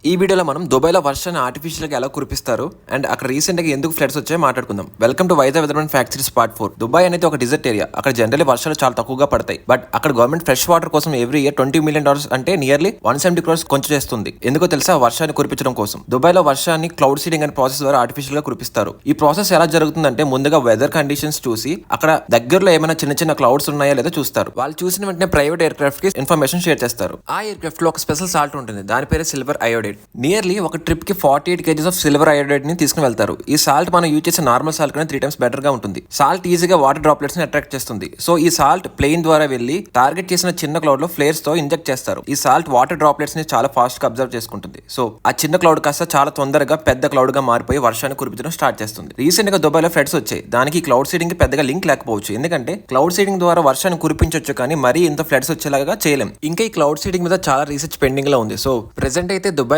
ఈ వీడియోలో మనం దుబాయ్లో వర్షాన్ని ఆర్టిఫిషియల్గా ఎలా కురిపిస్తారు అండ్ అక్కడ రీసెంట్గా ఎందుకు ఫ్లడ్స్ వచ్చాయో మాట్లాడుకుందాం. Welcome to Vizag weathermen factories part 4. Dubai అనేది ఒక డిజర్ట్ ఏరియా. అక్కడ జనరల్లీ వర్షాలు చాలా తక్కువగా పడతాయి. బట్ అక్కడ గవర్నమెంట్ ఫ్రెష్ వాటర్ కోసం ఎవ్రీ ఇయర్ $20 million అంటే నియర్లీ 170 crores కొంచెం చేస్తుంది. ఎందుకో తెలుసా? వర్షాన్ని కురిపించడం కోసం. దుబాయ్లో వర్షాన్ని క్లౌడ్ సీడింగ్ అనే ప్రాసెస్ ద్వారా ఆర్టిఫిషియల్ గా కురిపిస్తారు. ఈ ప్రాసెస్ ఎలా జరుగుతుందంటే ముందుగా వెదర్ కండిషన్స్ చూసి అక్కడ దగ్గరలో ఏమైనా చిన్న చిన్న క్లౌడ్స్ ఉన్నాయా లేదా చూస్తారు. వాళ్ళు చూసిన వెంటనే ప్రైవేట్ ఎయిర్ క్రాఫ్ట్ కి ఇన్ఫర్మేషన్ షేర్ చేస్తారు. ఆ ఎయిర్ క్రాఫ్ట్ లో ఒక స్పెషల్ సాల్ట్ ఉంటుంది. దాని పేరు సిల్వర్ అయోడైడ్. నియర్లీ ఒక ట్రిప్ కి 48 kgs ఆఫ్ సిల్వర్ అయోడైడ్ ని తీసుకుని వెళ్తారు. ఈ సాల్ట్ మనం యూజ్ చేసే నార్మల్ సాల్ట్ కన్నా 3 times బెటర్ గా ఉంటుంది. సాల్ట్ ఈజీగా వాటర్ డ్రాప్లెట్స్ ని అట్రాక్ట్ చేస్తుంది. సో ఈ సాల్ట్ ప్లేన్ ద్వారా వెళ్లి టార్గెట్ చేసిన చిన్న క్లౌడ్ లో ఫ్లేర్స్ తో ఇంజెక్ట్ చేస్తారు. ఈ సాల్ట్ వాటర్ డ్రాప్లెట్స్ ని చాలా ఫాస్ట్ గా అబ్జర్వ్ చేసుకుంటుంది. సో ఆ చిన్న క్లౌడ్ కాస్త చాలా తొందరగా పెద్ద క్లౌడ్ గా మారిపోయి వర్షాన్ని కురిపించడం స్టార్ట్ చేస్తుంది. రీసెంట్ గా దుబాయ్ లో ఫ్లడ్స్ వచ్చాయి. దానికి క్లౌడ్ సీడింగ్ కి పెద్దగా లింక్ లేకపోవచ్చు. ఎందుకంటే క్లౌడ్ సీడింగ్ ద్వారా వర్షాన్ని కురిపించవచ్చు, కానీ మరీ ఇంత ఫ్లడ్స్ వచ్చేలాగా చేయలేం. ఇంకా ఈ క్లౌడ్ సీడింగ్ మీద చాలా రీసెర్చ్ పెండింగ్ లో ఉంది. సో ప్రెసెంట్ అయితే దుబాయ్